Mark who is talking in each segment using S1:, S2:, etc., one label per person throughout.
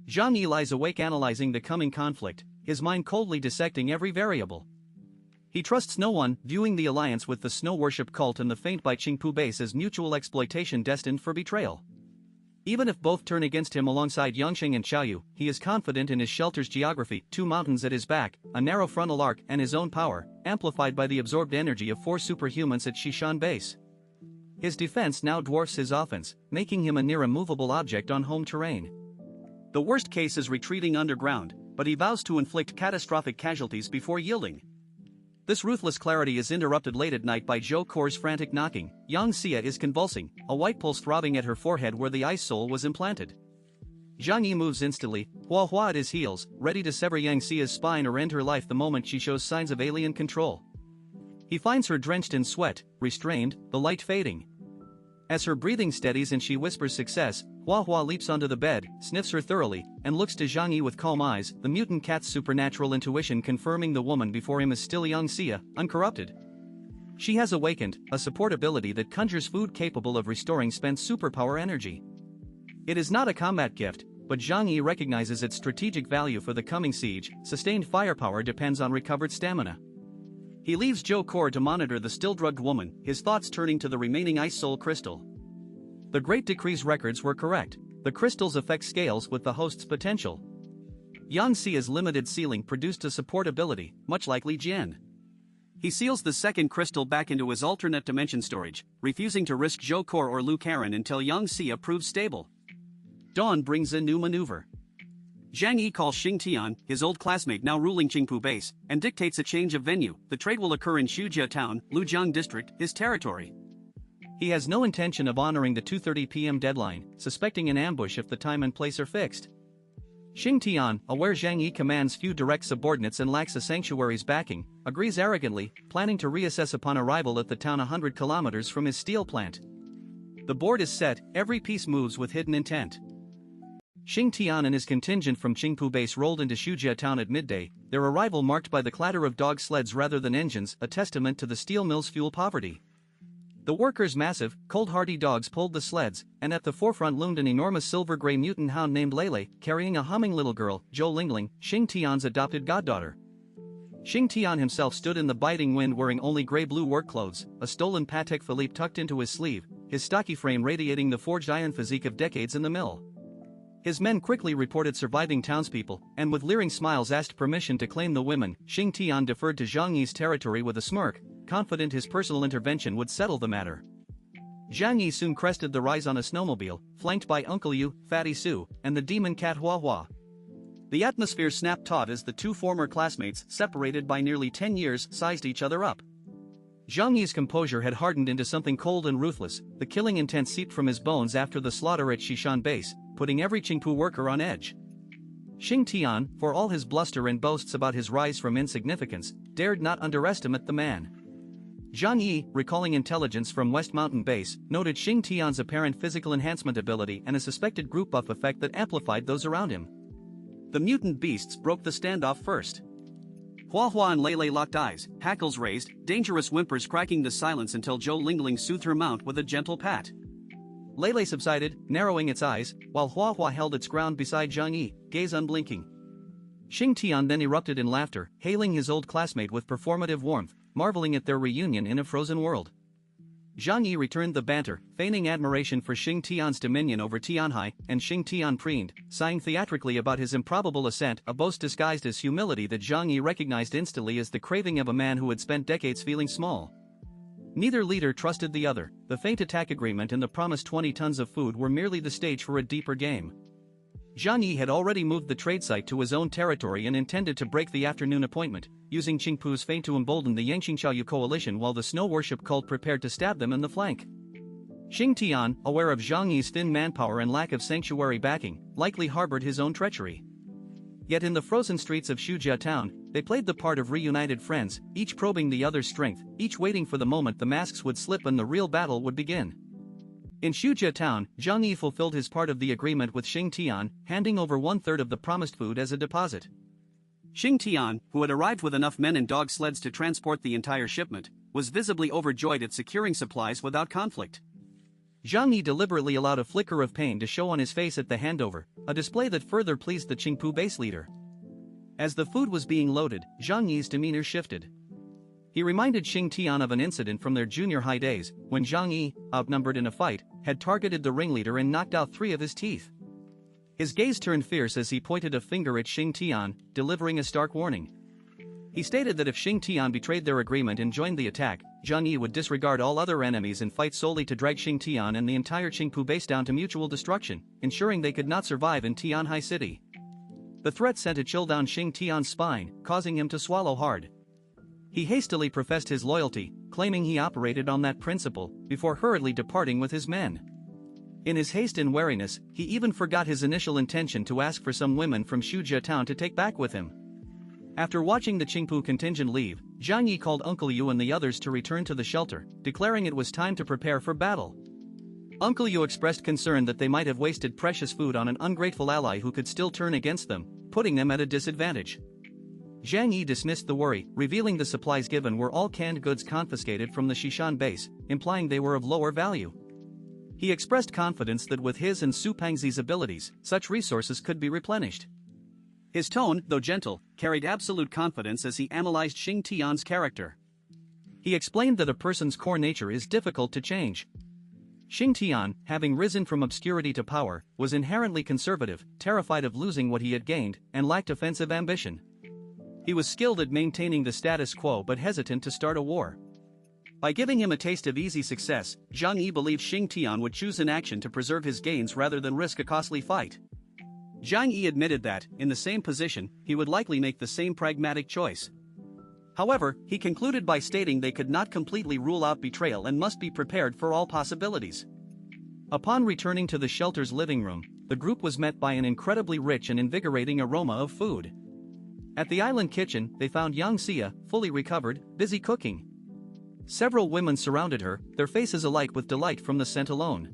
S1: Zhang Yi lies awake analyzing the coming conflict, his mind coldly dissecting every variable. He trusts no one, viewing the alliance with the snow worship cult and the feint by Qingpu base as mutual exploitation destined for betrayal. Even if both turn against him alongside Yangsheng and Xiaoyu, he is confident in his shelter's geography, 2 mountains at his back, a narrow frontal arc, and his own power, amplified by the absorbed energy of 4 superhumans at Xishan base. His defense now dwarfs his offense, making him a near immovable object on home terrain. The worst case is retreating underground, but he vows to inflict catastrophic casualties before yielding. This ruthless clarity is interrupted late at night by Zhou Kor's frantic knocking. Yang Xia is convulsing, a white pulse throbbing at her forehead where the ice soul was implanted. Zhang Yi moves instantly, Hua Hua at his heels, ready to sever Yang Xia's spine or end her life the moment she shows signs of alien control. He finds her drenched in sweat, restrained, the light fading. As her breathing steadies and she whispers success, Hua Hua leaps onto the bed, sniffs her thoroughly, and looks to Zhang Yi with calm eyes, the mutant cat's supernatural intuition confirming the woman before him is still Yang Xia, uncorrupted. She has awakened, a support ability that conjures food capable of restoring spent superpower energy. It is not a combat gift, but Zhang Yi recognizes its strategic value for the coming siege. Sustained firepower depends on recovered stamina. He leaves Zhou Kor to monitor the still-drugged woman, his thoughts turning to the remaining Ice Soul crystal. The Great Decree's records were correct. The crystal's effect scales with the host's potential. Yang Xia's limited sealing produced a support ability, much like Li Jian. He seals the second crystal back into his alternate dimension storage, refusing to risk Zhou Kor or Lu Karen until Yang Xia proves stable. Dawn brings a new maneuver. Zhang Yi calls Xing Tian, his old classmate now ruling Qingpu base, and dictates a change of venue. The trade will occur in Xujia town, Lujiang district, his territory. He has no intention of honoring the 2:30 p.m. deadline, suspecting an ambush if the time and place are fixed. Xing Tian, aware Zhang Yi commands few direct subordinates and lacks a sanctuary's backing, agrees arrogantly, planning to reassess upon arrival at the town 100 kilometers from his steel plant. The board is set, every piece moves with hidden intent. Xing Tian and his contingent from Qingpu base rolled into Xujia town at midday, their arrival marked by the clatter of dog sleds rather than engines, a testament to the steel mill's fuel poverty. The workers' massive, cold-hardy dogs pulled the sleds, and at the forefront loomed an enormous silver-gray mutant hound named Lele, carrying a humming little girl, Zhou Lingling, Xing Tian's adopted goddaughter. Xing Tian himself stood in the biting wind wearing only gray-blue work clothes, a stolen Patek Philippe tucked into his sleeve, his stocky frame radiating the forged iron physique of decades in the mill. His men quickly reported surviving townspeople, and with leering smiles asked permission to claim the women. Xing Tian deferred to Zhang Yi's territory with a smirk, confident his personal intervention would settle the matter. Zhang Yi soon crested the rise on a snowmobile, flanked by Uncle Yu, Fatty Su, and the demon cat Hua Hua. The atmosphere snapped taut as the 2 former classmates, separated by nearly 10 years, sized each other up. Zhang Yi's composure had hardened into something cold and ruthless, the killing intent seeped from his bones after the slaughter at Xishan base, putting every Qingpu worker on edge. Xing Tian, for all his bluster and boasts about his rise from insignificance, dared not underestimate the man. Zhang Yi, recalling intelligence from West Mountain Base, noted Xing Tian's apparent physical enhancement ability and a suspected group buff effect that amplified those around him. The mutant beasts broke the standoff first. Hua Hua and Lele locked eyes, hackles raised, dangerous whimpers cracking the silence until Zhou Lingling soothed her mount with a gentle pat. Lele subsided, narrowing its eyes, while Hua Hua held its ground beside Zhang Yi, gaze unblinking. Xing Tian then erupted in laughter, hailing his old classmate with performative warmth, marveling at their reunion in a frozen world. Zhang Yi returned the banter, feigning admiration for Xing Tian's dominion over Tianhai, and Xing Tian preened, sighing theatrically about his improbable ascent, a boast disguised as humility that Zhang Yi recognized instantly as the craving of a man who had spent decades feeling small. Neither leader trusted the other. The feint attack agreement and the promised 20 tons of food were merely the stage for a deeper game. Zhang Yi had already moved the trade site to his own territory and intended to break the afternoon appointment, using Qingpu's feint to embolden the Yangqing-Xiaoyu coalition while the snow worship cult prepared to stab them in the flank. Xing Tian, aware of Zhang Yi's thin manpower and lack of sanctuary backing, likely harbored his own treachery. Yet in the frozen streets of Xujia town, they played the part of reunited friends, each probing the other's strength, each waiting for the moment the masks would slip and the real battle would begin. In Xujia town, Zhang Yi fulfilled his part of the agreement with Xing Tian, handing over 1/3 of the promised food as a deposit. Xing Tian, who had arrived with enough men and dog sleds to transport the entire shipment, was visibly overjoyed at securing supplies without conflict. Zhang Yi deliberately allowed a flicker of pain to show on his face at the handover, a display that further pleased the Qingpu base leader. As the food was being loaded, Zhang Yi's demeanor shifted. He reminded Xing Tian of an incident from their junior high days, when Zhang Yi, outnumbered in a fight, had targeted the ringleader and knocked out 3 of his teeth. His gaze turned fierce as he pointed a finger at Xing Tian, delivering a stark warning. He stated that if Xing Tian betrayed their agreement and joined the attack, Zhang Yi would disregard all other enemies and fight solely to drag Xing Tian and the entire Qingpu base down to mutual destruction, ensuring they could not survive in Tianhai City. The threat sent a chill down Xing Tian's spine, causing him to swallow hard. He hastily professed his loyalty, claiming he operated on that principle, before hurriedly departing with his men. In his haste and wariness, he even forgot his initial intention to ask for some women from Shujia town to take back with him. After watching the Qingpu contingent leave, Zhang Yi called Uncle Yu and the others to return to the shelter, declaring it was time to prepare for battle. Uncle Yu expressed concern that they might have wasted precious food on an ungrateful ally who could still turn against them, putting them at a disadvantage. Zhang Yi dismissed the worry, revealing the supplies given were all canned goods confiscated from the Shishan base, implying they were of lower value. He expressed confidence that with his and Su Pangzi's abilities, such resources could be replenished. His tone, though gentle, carried absolute confidence as he analyzed Xing Tian's character. He explained that a person's core nature is difficult to change. Xing Tian, having risen from obscurity to power, was inherently conservative, terrified of losing what he had gained, and lacked offensive ambition. He was skilled at maintaining the status quo but hesitant to start a war. By giving him a taste of easy success, Zhang Yi believed Xing Tian would choose inaction to preserve his gains rather than risk a costly fight. Zhang Yi admitted that, in the same position, he would likely make the same pragmatic choice. However, he concluded by stating they could not completely rule out betrayal and must be prepared for all possibilities. Upon returning to the shelter's living room, the group was met by an incredibly rich and invigorating aroma of food. At the island kitchen, they found Yang Xia, fully recovered, busy cooking. Several women surrounded her, their faces alight with delight from the scent alone.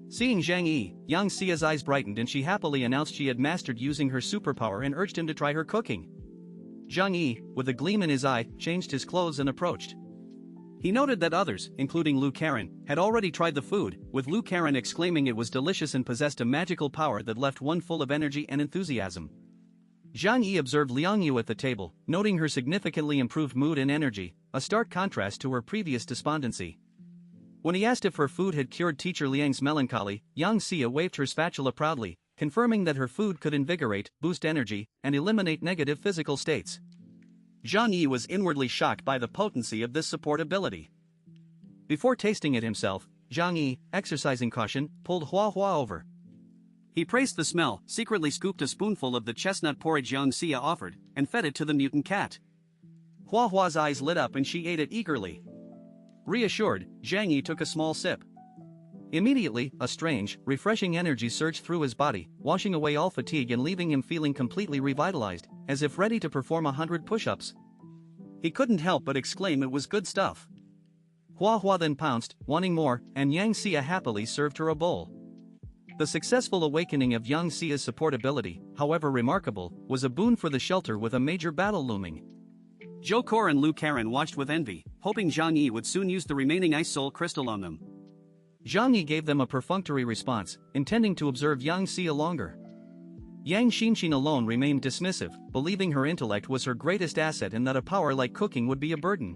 S1: Seeing Zhang Yi, Yang Xia's eyes brightened and she happily announced she had mastered using her superpower and urged him to try her cooking. Zhang Yi, with a gleam in his eye, changed his clothes and approached. He noted that others, including Lu Karen, had already tried the food, with Lu Karen exclaiming it was delicious and possessed a magical power that left one full of energy and enthusiasm. Zhang Yi observed Liang Yu at the table, noting her significantly improved mood and energy, a stark contrast to her previous despondency. When he asked if her food had cured teacher Liang's melancholy, Yang Xia waved her spatula proudly, confirming that her food could invigorate, boost energy, and eliminate negative physical states. Zhang Yi was inwardly shocked by the potency of this support ability. Before tasting it himself, Zhang Yi, exercising caution, pulled Hua Hua over. He praised the smell, secretly scooped a spoonful of the chestnut porridge Yang Xia offered, and fed it to the mutant cat. Hua Hua's eyes lit up and she ate it eagerly. Reassured, Zhang Yi took a small sip. Immediately, a strange, refreshing energy surged through his body, washing away all fatigue and leaving him feeling completely revitalized, as if ready to perform 100 push-ups. He couldn't help but exclaim it was good stuff. Hua Hua then pounced, wanting more, and Yang Xia happily served her a bowl. The successful awakening of Yang Xia's support ability, however remarkable, was a boon for the shelter with a major battle looming. Zhou Kor and Lu Karen watched with envy, hoping Zhang Yi would soon use the remaining ice soul crystal on them. Zhang Yi gave them a perfunctory response, intending to observe Yang Xia longer. Yang Xinxin alone remained dismissive, believing her intellect was her greatest asset and that a power like cooking would be a burden.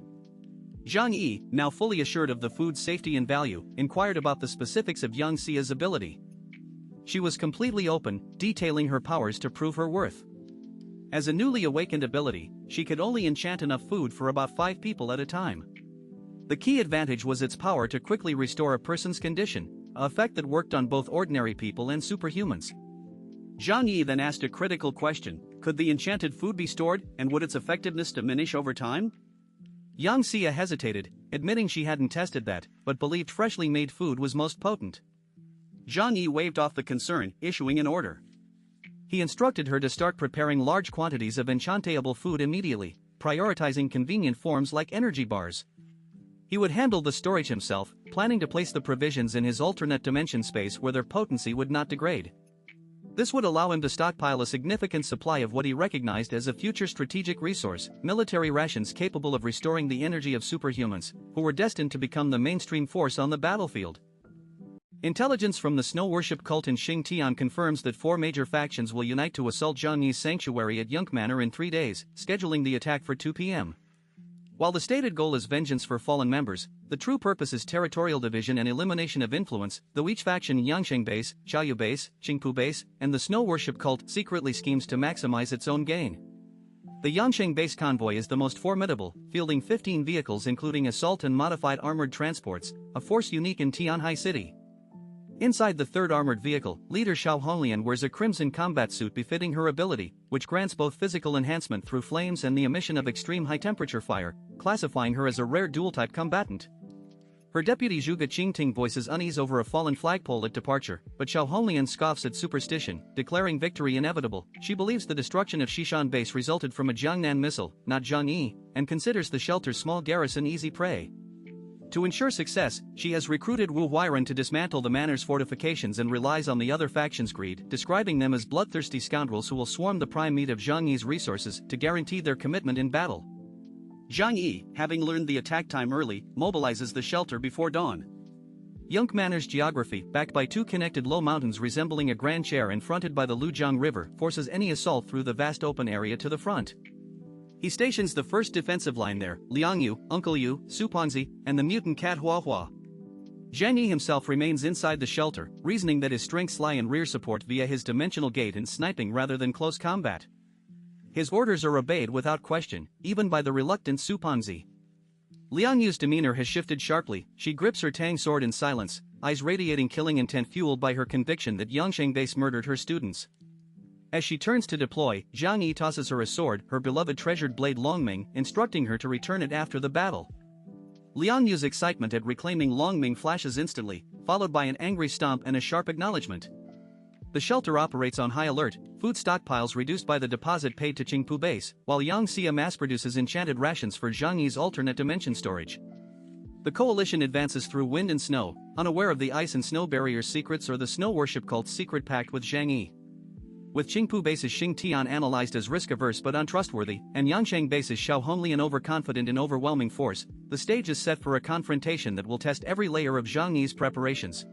S1: Zhang Yi, now fully assured of the food's safety and value, inquired about the specifics of Yang Xia's ability. She was completely open, detailing her powers to prove her worth. As a newly awakened ability, she could only enchant enough food for about 5 people at a time. The key advantage was its power to quickly restore a person's condition, an effect that worked on both ordinary people and superhumans. Zhang Yi then asked a critical question: could the enchanted food be stored, and would its effectiveness diminish over time? Yang Xia hesitated, admitting she hadn't tested that, but believed freshly made food was most potent. Zhang Yi waved off the concern, issuing an order. He instructed her to start preparing large quantities of enchantable food immediately, prioritizing convenient forms like energy bars. He would handle the storage himself, planning to place the provisions in his alternate dimension space where their potency would not degrade. This would allow him to stockpile a significant supply of what he recognized as a future strategic resource, military rations capable of restoring the energy of superhumans, who were destined to become the mainstream force on the battlefield. Intelligence from the snow worship cult in Xingtian confirms that 4 major factions will unite to assault Zhang Yi's sanctuary at Yunk Manor in 3 days, scheduling the attack for 2 p.m. While the stated goal is vengeance for fallen members, the true purpose is territorial division and elimination of influence, though each faction Yangsheng Base, Xiaoyu Base, Qingpu Base, and the snow worship cult secretly schemes to maximize its own gain. The Yangsheng Base convoy is the most formidable, fielding 15 vehicles including assault and modified armored transports, a force unique in Tianhai City. Inside the third armored vehicle, leader Xiao Honglian wears a crimson combat suit befitting her ability, which grants both physical enhancement through flames and the emission of extreme high-temperature fire, classifying her as a rare dual-type combatant. Her deputy Zhuge Qingting voices unease over a fallen flagpole at departure, but Xiao Honglian scoffs at superstition, declaring victory inevitable. She believes the destruction of Xishan Base resulted from a Jiangnan missile, not Zhang Yi, and considers the shelter's small garrison easy prey. To ensure success, she has recruited Wu Huiran to dismantle the manor's fortifications and relies on the other faction's greed, describing them as bloodthirsty scoundrels who will swarm the prime meat of Zhang Yi's resources to guarantee their commitment in battle. Zhang Yi, having learned the attack time early, mobilizes the shelter before dawn. Yunk Manor's geography, backed by 2 connected low mountains resembling a grand chair and fronted by the Lujiang River, forces any assault through the vast open area to the front. He stations the first defensive line there, Liang Yu, Uncle Yu, Su Pongzi, and the mutant cat Hua Hua. Zhang Yi himself remains inside the shelter, reasoning that his strengths lie in rear support via his dimensional gate and sniping rather than close combat. His orders are obeyed without question, even by the reluctant Su Pongzi. Liang Yu's demeanor has shifted sharply. She grips her tang sword in silence, eyes radiating killing intent fueled by her conviction that Yangsheng Base murdered her students. As she turns to deploy, Zhang Yi tosses her a sword, her beloved treasured blade Longming, instructing her to return it after the battle. Liang Yu's excitement at reclaiming Longming flashes instantly, followed by an angry stomp and a sharp acknowledgement. The shelter operates on high alert, food stockpiles reduced by the deposit paid to Qingpu Base, while Yangxia mass-produces enchanted rations for Zhang Yi's alternate dimension storage. The coalition advances through wind and snow, unaware of the ice and snow barrier's secrets or the snow worship cult's secret pact with Zhang Yi. With Qingpu Base's Xingtian analyzed as risk-averse but untrustworthy, and Yangsheng Base's Xiao Honglian overconfident in overwhelming force, the stage is set for a confrontation that will test every layer of Zhang Yi's preparations.